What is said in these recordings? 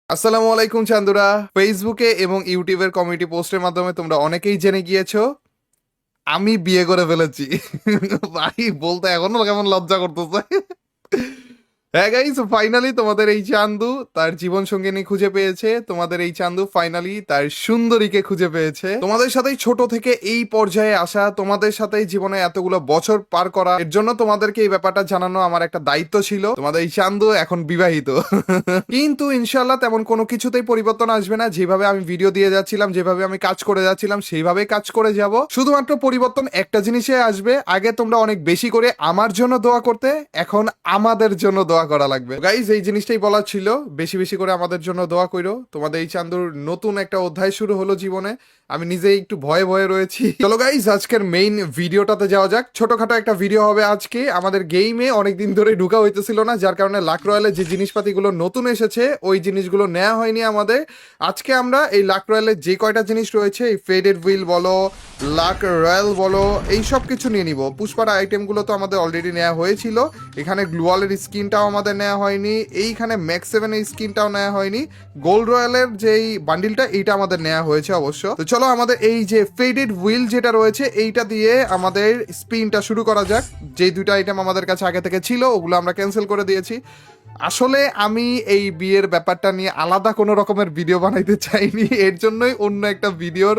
আসসালামু আলাইকুম চান্দুরা। ফেসবুকে এবং ইউটিউবের কমিউনিটি পোস্টের মাধ্যমে তোমরা অনেকেই জেনে গিয়েছো আমি বিয়ে করে ফেলেছি। ভাই বলতে এখনো কেমন লজ্জা করতেছে। হ্যাঁ গাইস, ফাইনালি তোমাদের এই চান্দু তার জীবন সঙ্গিনী খুঁজে পেয়েছে। তোমাদের এই চান্দু ফাইনালি তার সুন্দরীকে খুঁজে পেয়েছে। তোমাদের সাথেই ছোট থেকে এই পর্যায়ে আসা, তোমাদের সাথেই জীবনে এতগুলো বছর পার করা, এর জন্য তোমাদেরকে এই ব্যাপারটা জানানো আমার একটা দায়িত্ব ছিল। তোমাদের এই চান্দু এখন বিবাহিত। কিন্তু ইনশাল্লাহ তেমন কোনো কিছুতেই পরিবর্তন আসবে না। যেভাবে আমি ভিডিও দিয়ে যাচ্ছিলাম, যেভাবে আমি কাজ করে যাচ্ছিলাম, সেইভাবেই কাজ করে যাব। শুধুমাত্র পরিবর্তন একটা জিনিসে আসবে, আগে তোমরা অনেক বেশি করে আমার জন্য দোয়া করতে, এখন আমাদের জন্য দোয়া করা লাগবে। গাইজ এই জিনিসটাই বলার ছিল, বেশি বেশি করে আমাদের জন্য দোয়া করো। তোমাদের এই চান্দুর নতুন একটা অধ্যায় শুরু হলো জীবনে। আমি নিজেই একটু ভয়ে ভয়ে রয়েছি। চলো গাইজ আজকের মেইন ভিডিওটাতে যাওয়া যাক। ছোটখাটো একটা ভিডিও হবে আজকে। আমাদের গেমে অনেকদিন ধরে ঢুকা হইতেছিল না, যার কারণে লাক রয়্যালে যে জিনিসপাতিগুলো নতুন এসেছে ওই জিনিসগুলো নেওয়া হয়নি আমাদের। আজকে আমরা এই লাক রয়্যালের যে কয়টা জিনিস রয়েছে, এই ফেডেড হুইল বলো, লাক রয়্যাল বলো, এই সব কিছু নিয়ে নিব। পুষ্পার আইটেমগুলো তো আমাদের অলরেডি নেওয়া হয়েছিল। এখানে গ্লুয়ালের স্কিনটাও আমাদের নেওয়া হয়নি। এইখানে ম্যাক্স 7-এর স্কিনটাও নেওয়া হয়নি। গোল্ড রয়্যালের যেই বান্ডিলটা এইটা আমাদের নেওয়া হয়েছে অবশ্য। তো চলো আমাদের এই যে ফেডেড হুইল যেটা রয়েছে এইটা দিয়ে আমাদের স্পিনটা শুরু করা যাক। যে দুইটা আইটেম আমাদের কাছে আগে থেকে ছিল ওগুলো আমরা ক্যান্সেল করে দিয়েছি। আসলে আমি এই বিয়ের ব্যাপারটা নিয়ে আলাদা কোনো রকমের ভিডিও বানাইতে চাইনি, এর জন্যই অন্য একটা ভিডিওর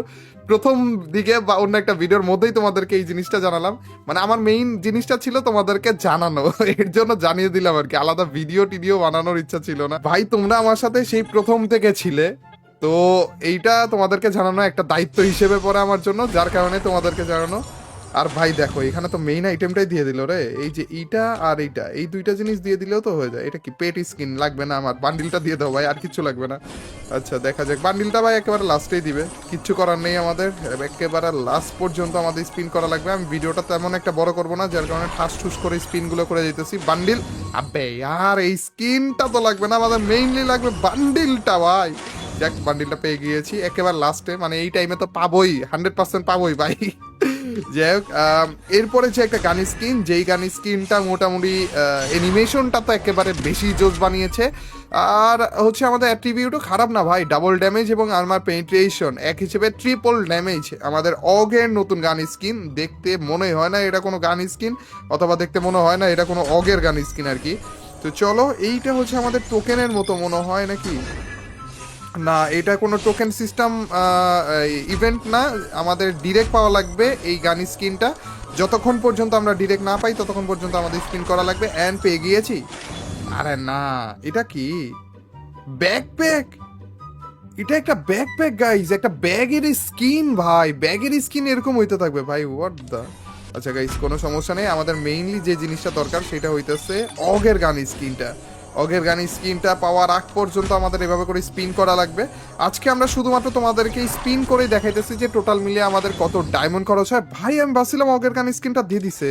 প্রথম দিকে বা অন্য একটা ভিডিওর মধ্যেই তোমাদেরকে এই জিনিসটা জানালাম। মানে আমার মেইন জিনিসটা ছিল তোমাদেরকে জানানো, এর জন্য জানিয়ে দিলাম আর কি। আলাদা ভিডিও টিডিও বানানোর ইচ্ছা ছিল না। ভাই তোমরা আমার সাথে সেই প্রথম থেকে ছিলে, তো এইটা তোমাদেরকে জানানো একটা দায়িত্ব হিসেবে পড়ে আমার জন্য, যার কারণে তোমাদেরকে জানানো। আর ভাই দেখো এখানে তো মেইন আইটেমটাই দিয়ে দিল রে, এই যে এইটা আর এইটা, এই দুইটা জিনিস দিয়ে দিলেও তো হয়ে যায়। এটা কি পেট স্কিন লাগবে না আমার? বান্ডিলটা দিয়ে দাও ভাই, আর কিচ্ছু লাগবে না। আচ্ছা দেখা যাক, বান্ডিলটা ভাই একেবারে লাস্টেই দিবে, কিচ্ছু করার নেই আমাদের। একেবারে লাস্ট পর্যন্ত আমাদের স্পিন করা লাগবে। আমি ভিডিওটা তেমন একটা বড় করবো না, যার কারণে ঠাস ঠুস করে স্পিনগুলো করে যেতেছি। বান্ডিল, আবে আর এই স্কিনটা তো লাগবে না আমাদের, মেইনলি লাগবে বান্ডিলটা ভাই। যাক বান্ডিলটা পেয়ে গিয়েছি একেবারে লাস্টে, মানে এই টাইমে তো পাবোই, 100% পাবোই ভাই। যাই হোক, এরপরে যে একটা গান স্কিন, যেই গান স্কিনটা মোটামুটি অ্যানিমেশনটা তো একেবারে বেশি জোস বানিয়েছে। আর হচ্ছে আমাদের অ্যাট্রিবিউটও খারাপ না ভাই, ডাবল ড্যামেজ এবং আর্মার পেনিট্রেশন এক হিসেবে ট্রিপল ড্যামেজ। আমাদের অগের নতুন গান স্কিন, দেখতে মনে হয় না এটা কোনো গান স্কিন, অথবা দেখতে মনে হয় না এটা কোনো অগের গান স্কিন আর কি। তো চলো, এইটা হচ্ছে আমাদের টোকেনের মতো মনে হয় নাকি? না, এটা কোনো টোকেন সিস্টেম ইভেন্ট না, আমাদের ডিরেক্ট পাওয়া লাগবে এই গান স্কিনটা। যতক্ষণ পর্যন্ত আমরা ডিরেক্ট না পাই ততক্ষণ পর্যন্ত আমাদের স্পিন করা লাগবে। অ্যান্ড পেয়ে গিয়েছি। আরে না, এটা কি ব্যাকপ্যাক? এটা একটা ব্যাকপ্যাক গাইজ, একটা ব্যাগের স্কিন ভাই। ব্যাগের স্কিন এরকম হইতে থাকবে ভাই, হোয়াট দা। আচ্ছা গাইজ কোনো সমস্যা নেই, আমাদের মেইনলি যে জিনিসটা দরকার সেটা হইতেছে অগের গান স্কিনটা। অগের গান স্কিনটা পাওয়ার আগ পর্যন্ত আমাদের এভাবে করে স্পিন করা লাগবে। আজকে আমরা শুধুমাত্র তোমাদেরকে স্পিন করে দেখাইতেছি যে টোটাল মিলিয়ে আমাদের কত ডায়মন্ড খরচ হয়। ভাই আমি ভাবছিলাম অগের গান স্কিনটা দিয়ে দিছে,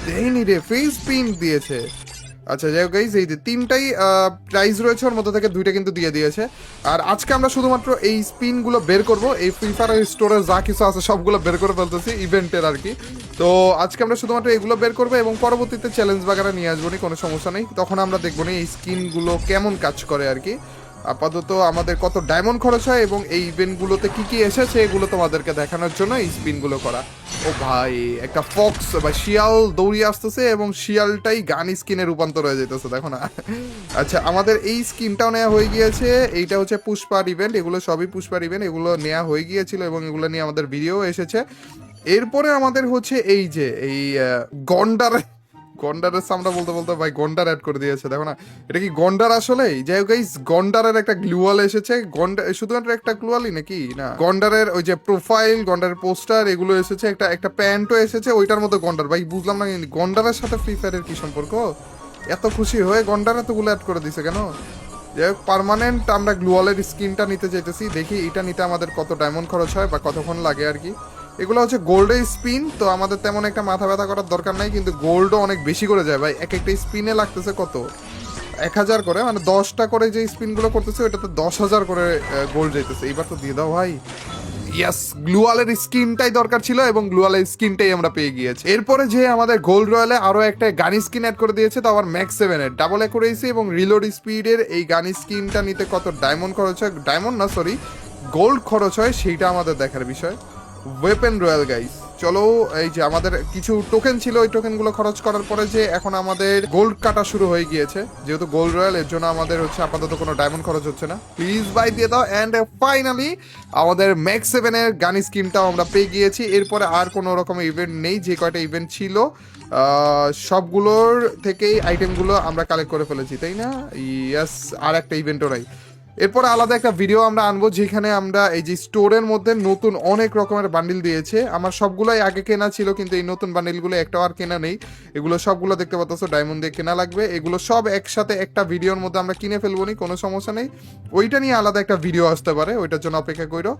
দেয়নি রে, ফেস স্পিন দিয়েছে। আচ্ছা যাই হোক গাইজ, এই যে তিনটাই প্রাইজ রয়েছে, ওর মধ্যে থেকে দুইটা কিন্তু দিয়ে দিয়েছে। আর আজকে আমরা শুধুমাত্র এই স্পিনগুলো বের করব, এই ফ্রি ফায়ার স্টোরে যা কিছু আছে সবগুলো বের করে ফেলতেছি ইভেন্টের আর কি। তো আজকে আমরা শুধুমাত্র এগুলো বের করবো এবং পরবর্তীতে চ্যালেঞ্জ বাগারা নিয়ে আসবো নি, কোনো সমস্যা নেই। তখন আমরা দেখবো না এই স্কিনগুলো কেমন কাজ করে আর কি। আপাতত আমাদের কত ডায়মন্ড খরচ হয় এবং এই ইভেন্টগুলোতে কি কি এসেছে এগুলো তোমাদেরকে দেখানোর জন্য এই স্পিনগুলো করা। ও ভাই, একটা ফক্স বা শিয়াল দৌড়িয়ে আসতেছে এবং শিয়ালটাই গান স্কিনে রূপান্তর হয়ে যেতেছে, দেখো না। আচ্ছা আমাদের এই স্কিনটাও নেওয়া হয়ে গিয়েছে। এইটা হচ্ছে পুষ্পার ইভেন্ট, এগুলো সবই পুষ্পার ইভেন্ট, এগুলো নেওয়া হয়ে গিয়েছিল এবং এগুলো নিয়ে আমাদের ভিডিও এসেছে। এরপরে আমাদের হচ্ছে এই যে এই গন্ডারের সামনে বলতে বলতে ভাই গন্ডার অ্যাড করে দিয়েছে, দেখো না। এটা কি গন্ডার আসলেই? যাই হোক গাইস, গন্ডারের একটা গ্লুয়াল এসেছে। গন্ডার শুধুমাত্র একটা গ্লুয়ালই নাকি? না, গন্ডারের ওই যে প্রোফাইল, গন্ডারের পোস্টার এগুলো এসেছে। একটা প্যান্টও এসেছে, ওইটার মধ্যে গন্ডার। ভাই বুঝলাম না গন্ডারের সাথে ফ্রি ফায়ারের কি সম্পর্ক? এত খুশি হয়ে গন্ডার এতগুলো অ্যাড করে দিছে কেন? যাই হোক, পার্মানেন্ট আমরা গ্লুয়ালের স্কিনটা নিতে চাইতেছি। দেখি এটা নিতে আমাদের কত ডায়মন্ড খরচ হয় বা কতক্ষণ লাগে আর কি। এগুলো হচ্ছে গোল্ডের স্পিন, তো আমাদের তেমন একটা মাথা ব্যথা করার দরকার নাই, কিন্তু গোল্ডও অনেক বেশি করে যায় ভাই। এক একটা স্পিনে লাগতেছে কত, 1000 করে, মানে 10টা করে যে স্পিনগুলো করতেছে ওইটাতে 10,000 করে গোল্ড যাইতেছে। এইবার তো দিয়ে দাও ভাই। ইয়েস, গ্লুয়ালের স্কিনটাই দরকার ছিল এবং গ্লুয়ালের স্কিনটাই আমরা পেয়ে গিয়েছি। এরপরে যে আমাদের গোল্ড রয়্যালে আরো একটা গান স্কিন অ্যাড করে দিয়েছে, তো আবার ম্যাক্স 7-এর ডাবল অ্যাকুরেসি এবং রিলোড স্পিডের এই গান স্কিনটা নিতে কত ডায়মন্ড খরচ হয়, ডায়মন্ড না সরি গোল্ড খরচ হয়, সেইটা আমাদের দেখার বিষয়। ওয়েপেন রয়্যাল গাইস, চলো এই যে আমাদের কিছু টোকেন ছিল, ওই টোকেনগুলো খরচ করার পরে যে এখন আমাদের গোল্ড কাটা শুরু হয়ে গিয়েছে, যেহেতু গোল্ড রয়্যাল এর জন্য আমাদের হচ্ছে আপাতত কোনো ডায়মন্ড খরচ হচ্ছে না। প্লিজ বাই দিয়ে দাও। অ্যান্ড ফাইনালি আমাদের ম্যাক্স 7-এর গান স্কিনটাও আমরা পেয়ে গিয়েছি। এরপরে আর কোনো রকমের ইভেন্ট নেই, যে কয়টা ইভেন্ট ছিল সবগুলোর থেকেই আইটেমগুলো আমরা কালেক্ট করে ফেলেছি, তাই না? ইয়াস, আর একটা ইভেন্টও নাই। এরপর আলাদা একটা ভিডিও আমরা আনবো, যেখানে আমরা এই যে স্টোরের মধ্যে নতুন অনেক রকমের বান্ডিল দিয়েছে, আমার সবগুলোই আগে কেনা ছিল, কিন্তু এই নতুন বান্ডিলগুলো একটাও আর কেনা নেই। এগুলো সবগুলো দেখতে পাচ্ছ ডায়মন্ড দিয়ে কেনা লাগবে, এগুলো সব একসাথে একটা ভিডিওর মধ্যে আমরা কিনে ফেলবো, নি কোনো সমস্যা নেই। ওইটা নিয়ে আলাদা একটা ভিডিও আসতে পারে, ওইটার জন্য অপেক্ষা করো।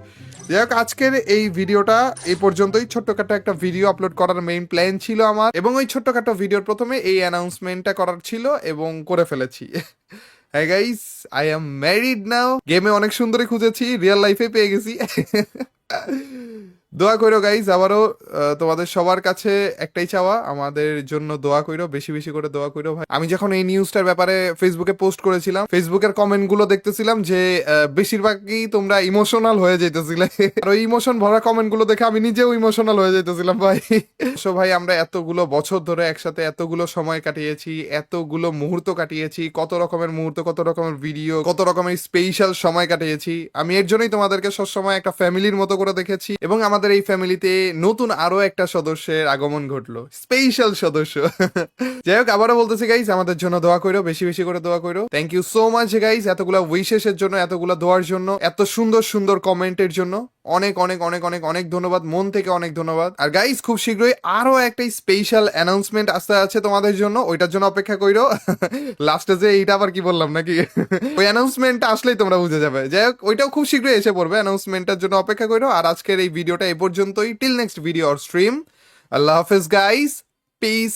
যাই হোক, আজকের এই ভিডিওটা এই পর্যন্তই। ছোট্টখাটো একটা ভিডিও আপলোড করার মেইন প্ল্যান ছিল আমার, এবং ওই ছোট্টখাটো ভিডিওর প্রথমে এই অ্যানাউন্সমেন্টটা করার ছিল এবং করে ফেলেছি। হ্যাঁ গাইস, আই এম ম্যারিড নাও। গেমে অনেক সুন্দরী খুঁজেছি, রিয়েল লাইফে পেয়ে গেছি। দোয়া করো গাইস, আবারও তোমাদের সবার কাছে একটাই চাওয়া, আমাদের জন্য দোয়া করো, বেশি বেশি করে দোয়া করো ভাই। আমি যখন এই নিউজটার ব্যাপারে ফেসবুকে পোস্ট করেছিলাম, ফেসবুকের কমেন্ট গুলো দেখতেছিলাম যে বেশিরভাগই তোমরা ইমোশনাল হয়ে যেতেছিলে, আর ওই ইমোশন ভরা কমেন্ট গুলো দেখে আমি নিজেও ইমোশনাল হয়ে যেতেছিলাম ভাই। সো ভাই, আমরা এতগুলো বছর ধরে একসাথে এতগুলো সময় কাটিয়েছি, এতগুলো মুহূর্ত কাটিয়েছি, কত রকমের মুহূর্ত, কত রকমের ভিডিও, কত রকমের স্পেশাল সময় কাটিয়েছি। আমি এর জন্যই তোমাদেরকে সবসময় একটা ফ্যামিলির মতো করে দেখেছি, এবং আমাদের এই ফ্যামিলিতে নতুন আরো একটা সদস্যের আগমন ঘটলো, স্পেশাল সদস্য। যাই হোক, আবারও বলতেছি গাইস, আমাদের জন্য দোয়া করো, বেশি বেশি করে দোয়া করো। Thank you so much guys, এতগুলো উইশেসের জন্য, এতগুলো দোয়ার জন্য, এত সুন্দর সুন্দর কমেন্টের জন্য অনেক অনেক অনেক অনেক অনেক ধন্যবাদ, মন থেকে অনেক ধন্যবাদ। আর গাইস, খুব শীঘ্রই আরো একটা স্পেশাল অ্যানাউন্সমেন্ট আসতে আছে তোমাদের জন্য, ওইটার জন্য অপেক্ষা করো। লাস্টে যে এইটা আবার কি বললাম নাকি, ওই অ্যানাউন্সমেন্টটা আসলেই তোমরা বুঝে যাবে। যাই হোক, ওইটাও খুব শীঘ্রই এসে পড়বে, অ্যানাউন্সমেন্টের জন্য অপেক্ষা করো। আর আজকের এই ভিডিওটা এ পর্যন্তই, till next video or stream. আল্লাহ হাফেজ গাইস, পিস।